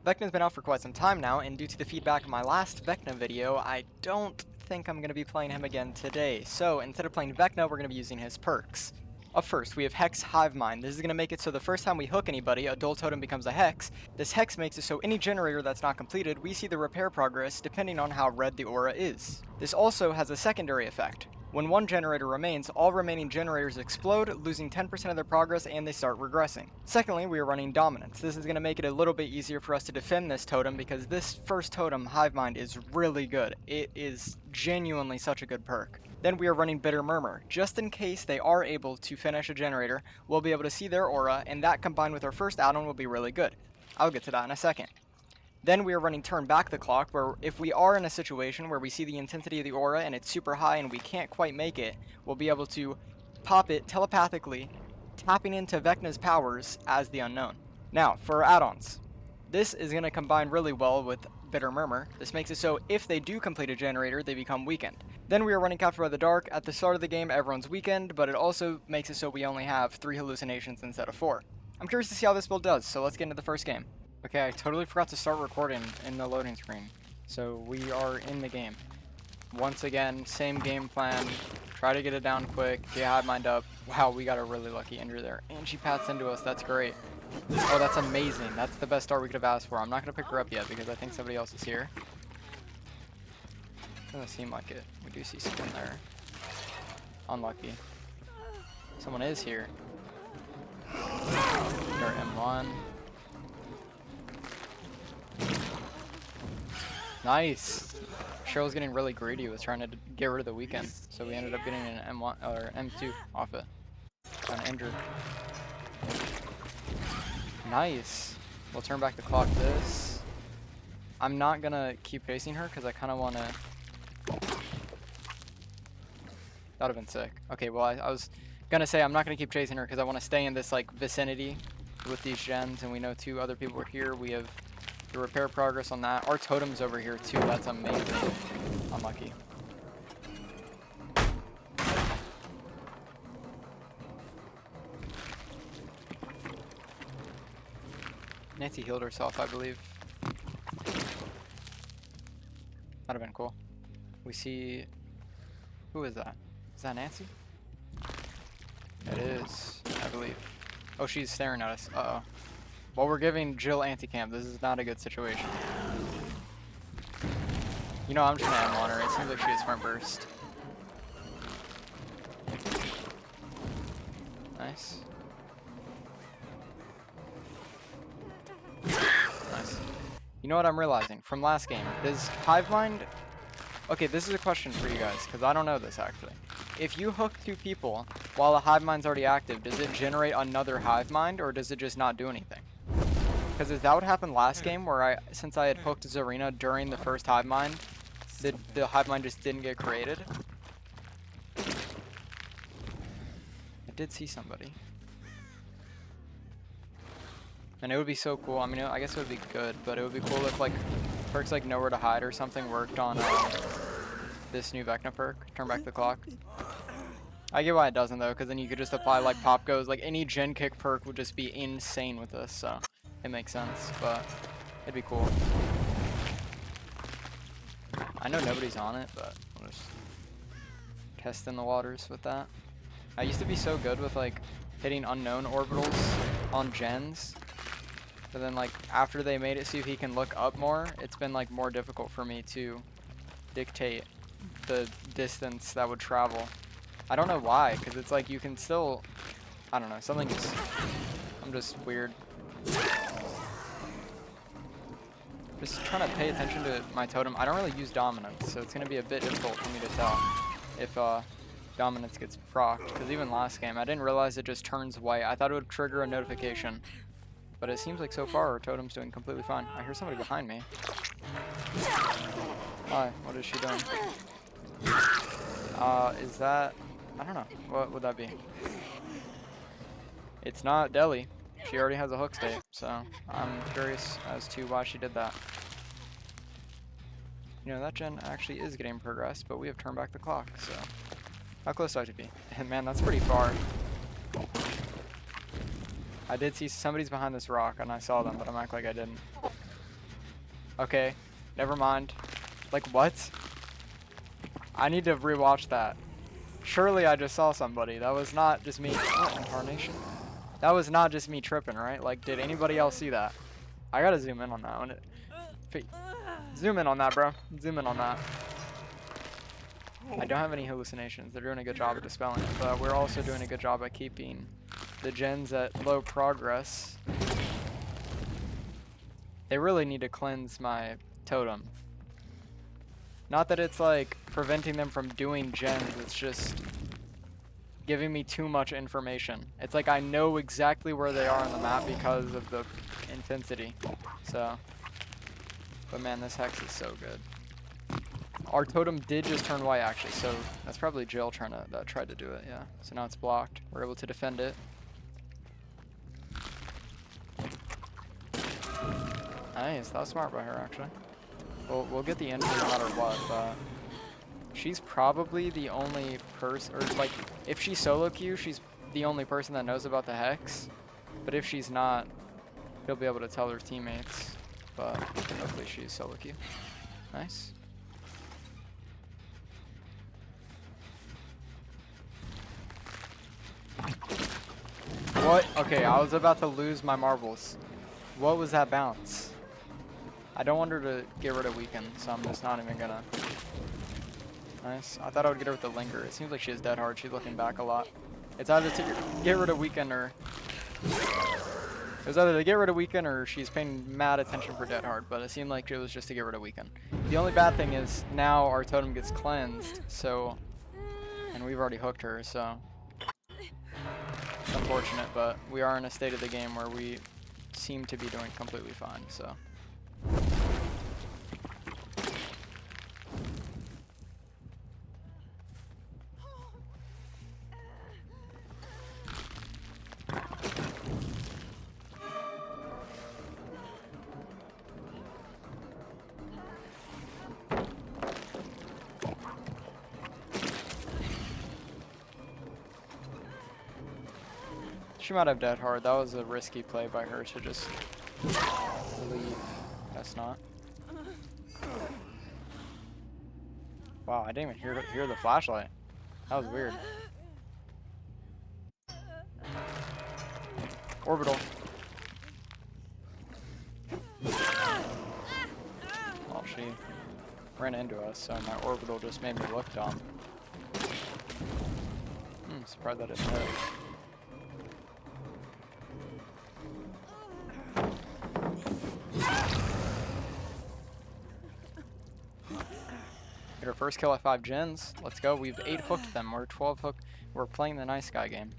Vecna's been out for quite some time now, and due to the feedback of my last Vecna video, I don't think I'm going to be playing him again today. So instead of playing Vecna, we're going to be using his perks. Up first, we have Hex Hive Mind. This is going to make it so the first time we hook anybody, a dual totem becomes a Hex. This Hex makes it so any generator that's not completed, we see the repair progress depending on how red the aura is. This also has a secondary effect. When one generator remains, all remaining generators explode, losing 10% of their progress, and they start regressing. Secondly, we are running Dominance. This is going to make it a little bit easier for us to defend this totem because this first totem, Hive Mind, is really good. It is genuinely such a good perk. Then we are running Bitter Murmur. Just in case they are able to finish a generator, we'll be able to see their aura, and that combined with our first add-on will be really good. I'll get to that in a second. Then we are running Turn Back the Clock, where if we are in a situation where we see the intensity of the aura and it's super high and we can't quite make it, we'll be able to pop it telepathically, tapping into Vecna's powers as the unknown. Now, for our add-ons. This is going to combine really well with Bitter Murmur. This makes it so if they do complete a generator, they become weakened. Then we are running Captured by the Dark. At the start of the game, everyone's weakened, but it also makes it so we only have 3 hallucinations instead of 4. I'm curious to see how this build does, so let's get into the first game. Okay, I totally forgot to start recording in the loading screen. So we are in the game. Once again, same game plan. Try to get it down quick, get Hive Mind up. Wow, we got a really lucky injury there. And she pats into us, that's great. Oh, that's amazing. That's the best start we could have asked for. I'm not going to pick her up yet because I think somebody else is here. Doesn't seem like it. We do see someone there. Unlucky. Someone is here. Or M1. Nice! Cheryl's getting really greedy, was trying to get rid of the weekend, so we ended up getting an M1 or M2 off it. Kind of injured. Nice! We'll turn back the clock this. I'm not gonna keep chasing her because I kind of want to. That would have been sick. Okay, well I was gonna say I'm not gonna keep chasing her because I want to stay in this like vicinity with these gens, and we know 2 other people are here. We have the repair progress on that. Our totem's over here too. That's amazing. Unlucky. Nancy healed herself, I believe. That'd have been cool. We see. Who is that? Is that Nancy? It is, I believe. Oh, she's staring at us. Uh-oh. Well, we're giving Jill anti-camp. This is not a good situation. You know, I'm just gonna M1 her. It seems like she has sprint burst. Nice. Nice. You know what I'm realizing? From last game, does Hive Mind... Okay, this is a question for you guys, because I don't know this actually. If you hook 2 people while a Hive Mind's already active, does it generate another Hive Mind, or does it just not do anything? Because is that what happened last game, where since I had hooked Zarina during the first Hive Mind, the Hive Mind just didn't get created? I did see somebody. And it would be so cool. I mean, I guess it would be good, but it would be cool if like perks like Nowhere to Hide or something worked on this new Vecna perk, Turn Back the Clock. I get why it doesn't though, because then you could just apply like Pop Goes, like any gen kick perk would just be insane with this, so it makes sense, but it'd be cool. I know nobody's on it, but we'll just test in the waters with that. I used to be so good with like hitting unknown orbitals on gens, but then like after they made it so he can look up more, it's been like more difficult for me to dictate the distance that would travel. I don't know why, because it's like you can still, I don't know, something just, I'm just weird. Just trying to pay attention to my totem. I don't really use Dominance, so it's going to be a bit difficult for me to tell if Dominance gets procced, because even last game I didn't realize it just turns white. I thought it would trigger a notification, but it seems like so far our totem's doing completely fine. I hear somebody behind me. Hi, what is she doing? Is that, I don't know, what would that be? It's not Deli. She already has a hook state, so I'm curious as to why she did that. You know, that gen actually is getting progressed, but we have turned back the clock, so how close do I have to be? And man, that's pretty far. I did see somebody's behind this rock, and I saw them, but I'm acting like I didn't. Okay, never mind. Like, what? I need to rewatch that. Surely I just saw somebody. That was not just me. Oh, incarnation. That was not just me tripping, right? Like, did anybody else see that? I gotta zoom in on that one. Zoom in on that, bro. Zoom in on that. I don't have any hallucinations. They're doing a good job at dispelling it, but we're also doing a good job at keeping the gens at low progress. They really need to cleanse my totem. Not that it's like preventing them from doing gens, it's just giving me too much information. It's like I know exactly where they are on the map because of the intensity. So, but man, this hex is so good. Our totem did just turn white actually, so that's probably Jill trying to tried to do it, yeah. So now it's blocked. We're able to defend it. Nice, that was smart by her actually. We'll get the entry no matter what, but she's probably the only person, or like, if she's solo queue, she's the only person that knows about the hex. But if she's not, she'll be able to tell her teammates. But hopefully she's solo queue. Nice. What? Okay, I was about to lose my marbles. What was that bounce? I don't want her to get rid of weaken, so I'm just not even gonna. Nice. I thought I would get her with the linger. It seems like she has dead hard. She's looking back a lot. It's either to get rid of weaken or... It was either to get rid of weaken or she's paying mad attention for dead hard, but it seemed like it was just to get rid of weaken. The only bad thing is now our totem gets cleansed, so... And we've already hooked her, so... It's unfortunate, but we are in a state of the game where we seem to be doing completely fine, so... She might have dead hard. That was a risky play by her to just leave. Guess not. Wow, I didn't even hear the flashlight. That was weird. Orbital. Well, she ran into us, so my orbital just made me look dumb. Surprised that didn't hit. Get our first kill at 5 gens. Let's go. We've 8 hooked them. We're 12 hooked. We're playing the nice guy game.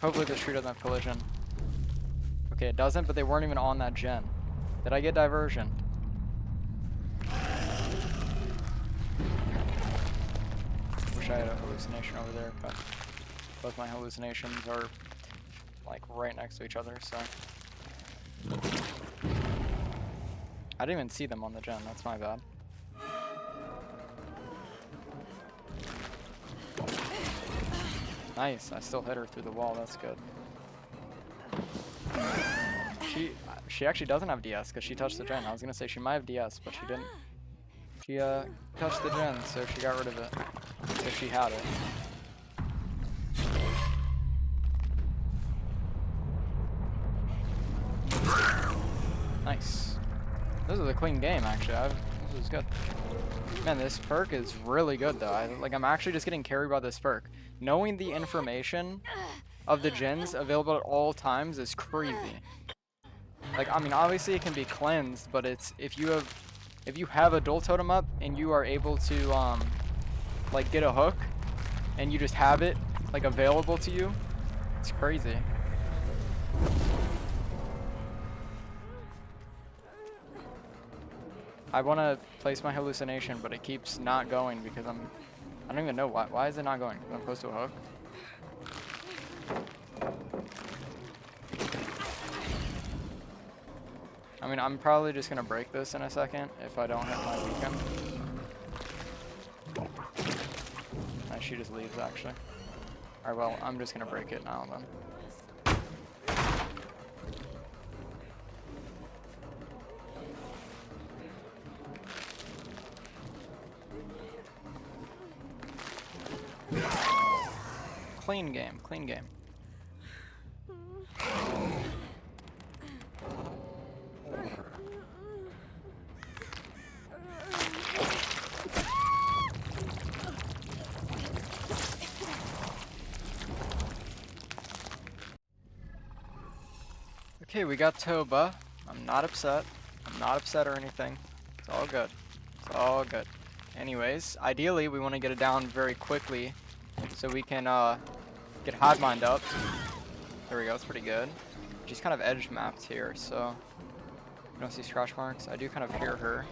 Hopefully this tree doesn't have collision. Okay, it doesn't, but they weren't even on that gen. Did I get diversion? Wish I had a hallucination over there, but both my hallucinations are like right next to each other, so. I didn't even see them on the gen, that's my bad. Nice, I still hit her through the wall, that's good. She actually doesn't have DS because she touched the gen. I was gonna say she might have DS, but she didn't. She touched the gen, so she got rid of it. If she had it. Nice. This is a clean game, actually. This is good. Man, this perk is really good, though. I'm actually just getting carried by this perk. Knowing the information of the gens available at all times is crazy. Like, I mean, obviously it can be cleansed, but it's if you have a dual totem up and you are able to like get a hook and you just have it like available to you, it's crazy. I want to place my hallucination, but it keeps not going because I don't even know why. Why is it not going? I'm close to a hook. I mean, I'm probably just gonna break this in a second if I don't hit my weekend. Nice, she just leaves actually. Alright, well, I'm just gonna break it now then. Clean game, clean game. Okay, we got Toba. I'm not upset. I'm not upset or anything. It's all good. It's all good. Anyways, ideally we want to get it down very quickly so we can get Hive Mind up. There we go, it's pretty good. She's kind of edge mapped here, so you don't see scratch marks. I do kind of hear her.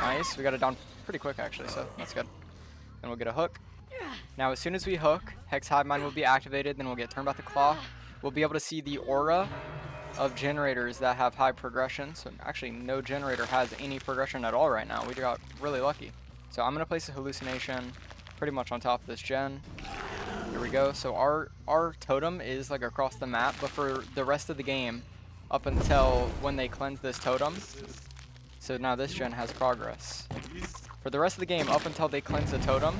Nice, we got it down pretty quick actually, so that's good. And we'll get a hook. Now as soon as we hook, Hex Hive Mind will be activated, then we'll get turned back the clock. We'll be able to see the aura of generators that have high progression. So actually no generator has any progression at all right now. We got really lucky. So I'm going to place a hallucination pretty much on top of this gen. Here we go. So our totem is like across the map, but for the rest of the game, up until when they cleanse this totem, so now this gen has progress. For the rest of the game, up until they cleanse the totem,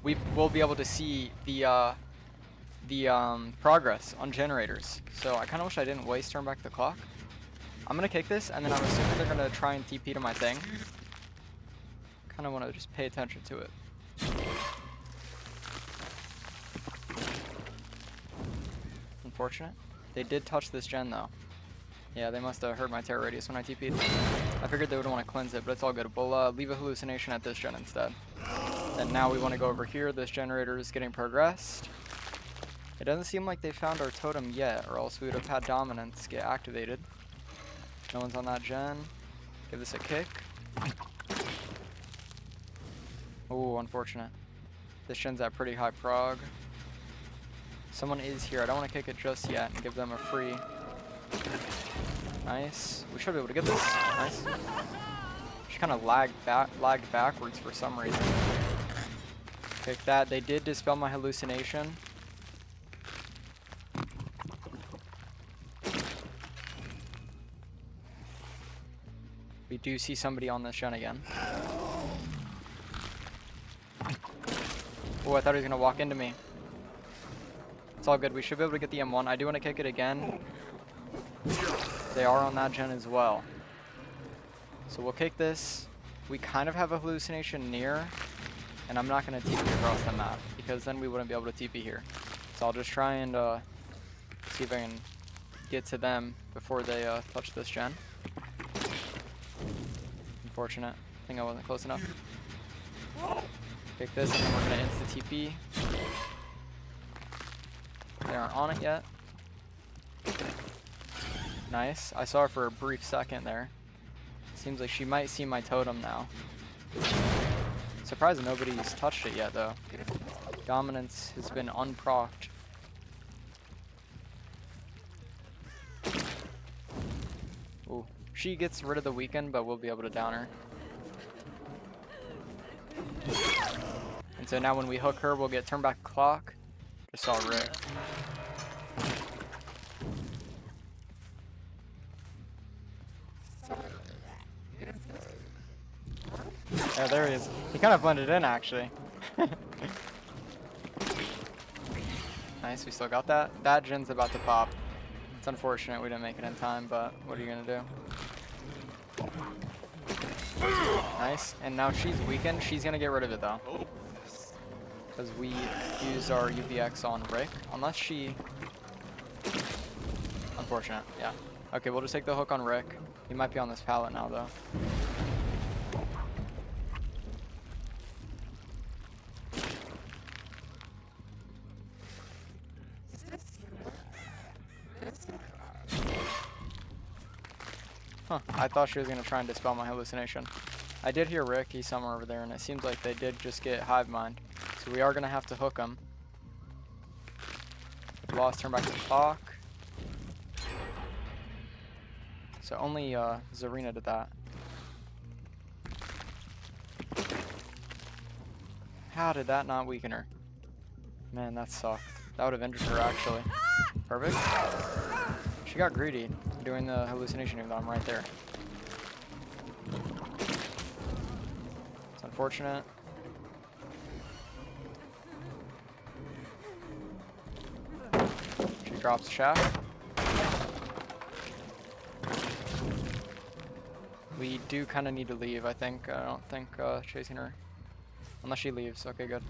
we will be able to see the progress on generators. So I kind of wish I didn't waste turn back the clock. I'm going to kick this, and then I'm assuming they're going to try and TP to my thing. Kind of want to just pay attention to it. Unfortunate. They did touch this gen though. Yeah, they must have heard my terror radius when I TP'd. I figured they would want to cleanse it, but it's all good. We'll leave a hallucination at this gen instead. And now we want to go over here. This generator is getting progressed. It doesn't seem like they found our totem yet, or else we would have had dominance get activated. No one's on that gen. Give this a kick. Oh, unfortunate. This gen's at pretty high prog. Someone is here. I don't want to kick it just yet and give them a free. Nice. We should be able to get this. Nice. She kind of lagged backwards for some reason. Kick that. They did dispel my hallucination. We do see somebody on this gen again. Oh, I thought he was going to walk into me. It's all good. We should be able to get the M1. I do want to kick it again. They are on that gen as well. So we'll kick this. We kind of have a hallucination near. And I'm not going to TP across the map, because then we wouldn't be able to TP here. So I'll just try and see if I can get to them before they touch this gen. Unfortunate. I think I wasn't close enough. Kick this, and then we're going to insta-TP. They aren't on it yet. Nice. I saw her for a brief second there. Seems like she might see my totem now. Surprised nobody's touched it yet, though. Dominance has been unprocced. Ooh. She gets rid of the weaken, but we'll be able to down her. And so now when we hook her, we'll get turn back clock. Just saw Rick. Yeah, there he is. He kind of blended in, actually. Nice, we still got that. That gen's about to pop. It's unfortunate we didn't make it in time, but what are you gonna do? Nice, and now she's weakened. She's gonna get rid of it, though. Because we used our UVX on Rick. Unless she... Unfortunate, yeah. Okay, we'll just take the hook on Rick. He might be on this pallet now, though. Huh, I thought she was going to try and dispel my hallucination. I did hear Rick, he's somewhere over there, and it seems like they did just get Hive Mind. So we are going to have to hook him. Lost, turn back to the clock. So only Zarina did that. How did that not weaken her? Man, that sucked. That would have injured her, actually. Perfect. She got greedy doing the hallucination, even though I'm right there. It's unfortunate. drops shaft. We do kind of need to leave, I think. I don't think chasing her. Unless she leaves. Okay, good.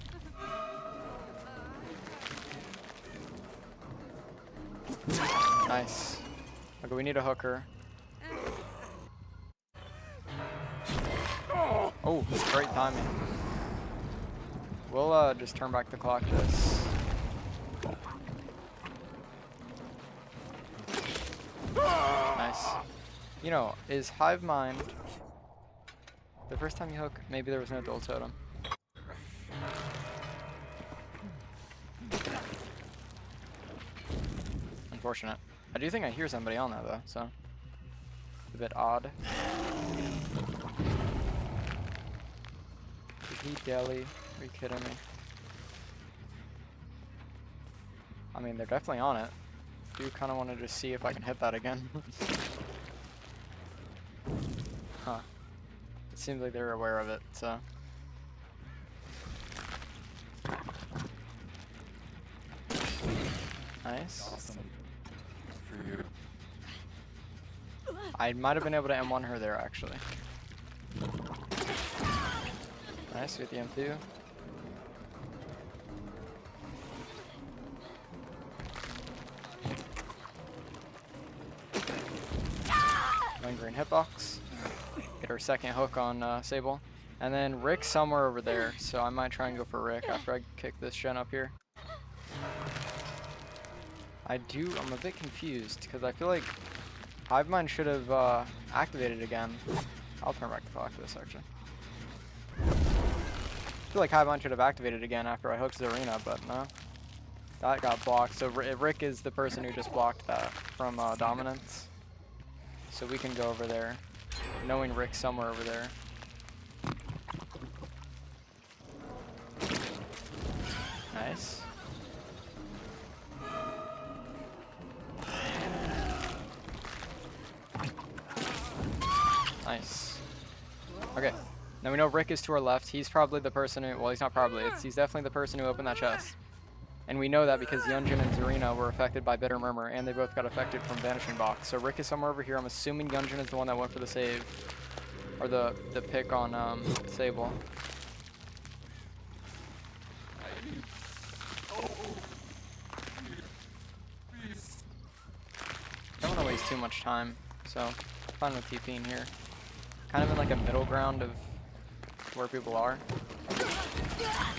Nice. Okay, we need to hook her. Oh, great timing. We'll just turn back the clock this. Nice. You know, is Hive Mind the first time you hook? Maybe there was no dual totem. Unfortunate. I do think I hear somebody on that though, so a bit odd. Did he deli? Are you kidding me? I mean, they're definitely on it. I do kind of want to just see if I can hit that again. Huh. It seems like they're aware of it, so. Nice. I might have been able to M1 her there, actually. Nice, with the M2. Green hitbox. Get our second hook on Sable. And then Rick's somewhere over there, so I might try and go for Rick after I kick this gen up here. I'm a bit confused, because I feel like Hive Mind should have activated again. I'll turn back the clock to this, actually. I feel like Hive Mind should have activated again after I hooked Zarina, but no. That got blocked, so Rick is the person who just blocked that from Dominance. So we can go over there, knowing Rick's somewhere over there. Nice. Nice. Okay. Now we know Rick is to our left. He's probably the person who, well, he's not probably, he's definitely the person who opened that chest. And we know that because Yunjin and Zarina were affected by Bitter Murmur, and they both got affected from Vanishing Box. So Rick is somewhere over here. I'm assuming Yunjin is the one that went for the save, or the pick on Sable. Don't want to waste too much time, so fine with TPing here. Kind of in like a middle ground of where people are.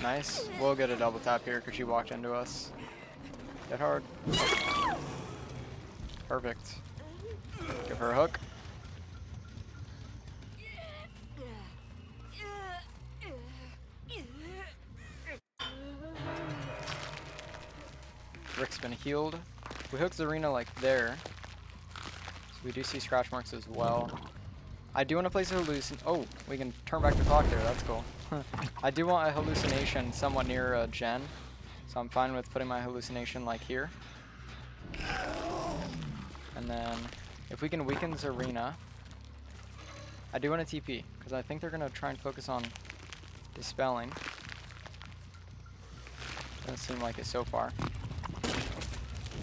Nice. We'll get a double tap here because she walked into us. Get hard. Perfect. Give her a hook. Rick's been healed. We hooked Zarina like there. So we do see scratch marks as well. I do want to place a hallucination. Oh, we can turn back the clock there. That's cool. I do want a hallucination somewhat near Gen. So I'm fine with putting my hallucination like here. And then if we can weaken Zarina. I do want a TP because I think they're going to try and focus on dispelling. Doesn't seem like it so far.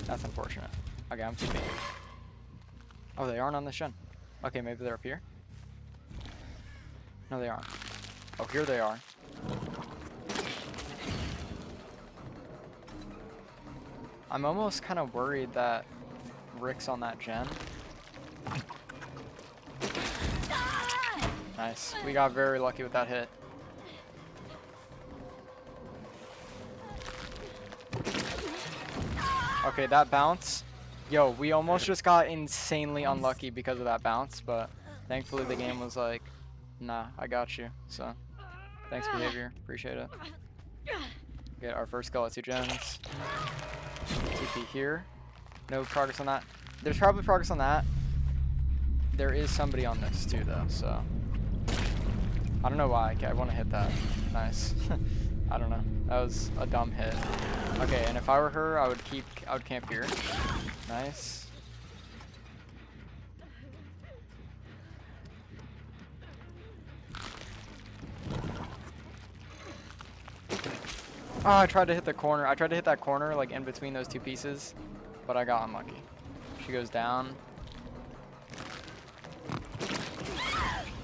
That's unfortunate. Okay, I'm TPing. Oh, they aren't on this gen. Okay, maybe they're up here. No, they aren't. Oh, here they are. I'm almost kind of worried that Rick's on that gen. Nice. We got very lucky with that hit. Okay, that bounce. Yo, we almost just got insanely unlucky because of that bounce, but thankfully the game was like, nah, I got you. So, thanks behavior. Appreciate it. Get our first skull at 2 gens. TP here. No progress on that. There's probably progress on that. There is somebody on this too, though, so. I don't know why. I want to hit that. Nice. I don't know. That was a dumb hit. Okay, and if I were her, I would camp here. Nice. Oh, I tried to hit the corner. I tried to hit that corner, like in between those two pieces. but I got unlucky. She goes down.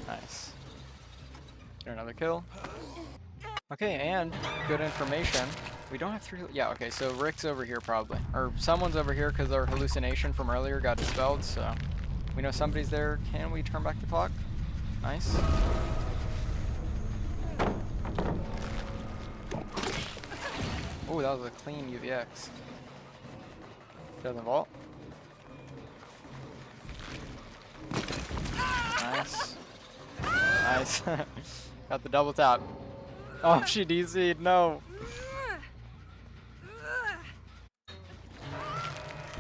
Nice. Get another kill. Okay, and good information. We don't have 3. Yeah, okay, so Rick's over here probably. Or someone's over here because our hallucination from earlier got dispelled, so we know somebody's there. Can we turn back the clock? Nice. Oh, that was a clean UVX. Doesn't vault. Nice. Nice. Got the double tap. Oh, she DC'd. No.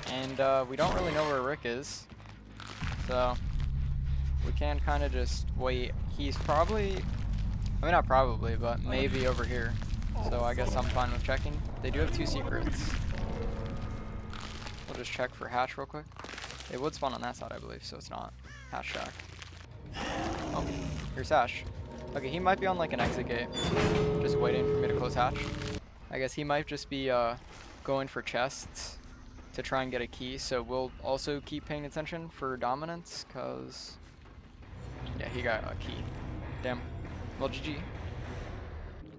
And we don't really know where Rick is. So we can kind of just wait. He's probably, I mean not probably, but maybe over here. So I guess I'm fine with checking. They do have 2 secrets. We'll just check for hatch real quick. It would spawn on that side, I believe, so it's not. Hatch shack. Oh, here's Hash. Okay, he might be on like an exit gate. Just waiting for me to close hatch. I guess he might just be going for chests to try and get a key, so we'll also keep paying attention for dominance, cause yeah, he got a key. Damn. Well, GG.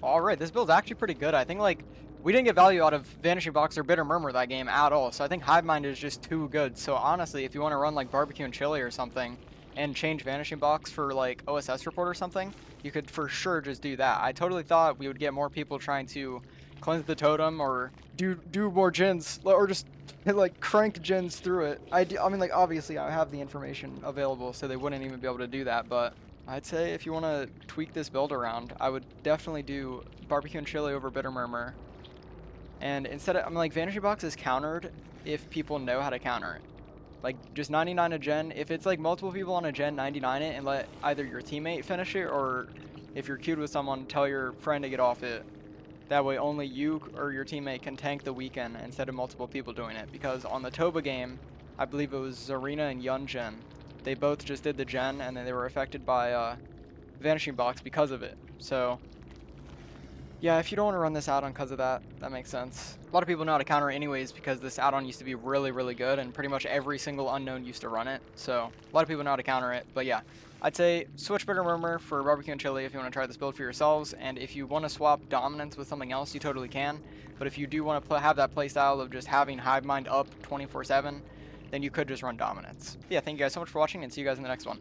Alright, this build's actually pretty good. I think like we didn't get value out of Vanishing Box or Bitter Murmur that game at all, so I think Hive Mind is just too good. So honestly, if you want to run like Barbecue and Chili or something and change Vanishing Box for like OSS Report or something, you could for sure just do that. I totally thought we would get more people trying to cleanse the totem or do more gens, or just like crank gens through it. I mean, like obviously I have the information available, so they wouldn't even be able to do that, but I'd say if you want to tweak this build around, I would definitely do Barbecue and Chili over Bitter Murmur. And instead of, I mean, like Vanishing Box is countered if people know how to counter it. Like just 99 a gen. If it's like multiple people on a gen, 99 it and let either your teammate finish it, or if you're queued with someone, tell your friend to get off it. That way only you or your teammate can tank the weekend instead of multiple people doing it. Because on the Toba game, I believe it was Zarina and Yun gen. They both just did the gen and then they were affected by Vanishing Box because of it. So yeah, if you don't want to run this add-on because of that, that makes sense. A lot of people know how to counter it anyways because this add-on used to be really, really good and pretty much every single unknown used to run it. So a lot of people know how to counter it, but yeah. I'd say switch Bitter Murmur for Barbecue and Chili if you want to try this build for yourselves, and if you want to swap Dominance with something else, you totally can. But if you do want to have that playstyle of just having Hive Mind up 24/7, then you could just run Dominance. Yeah, thank you guys so much for watching, and see you guys in the next one.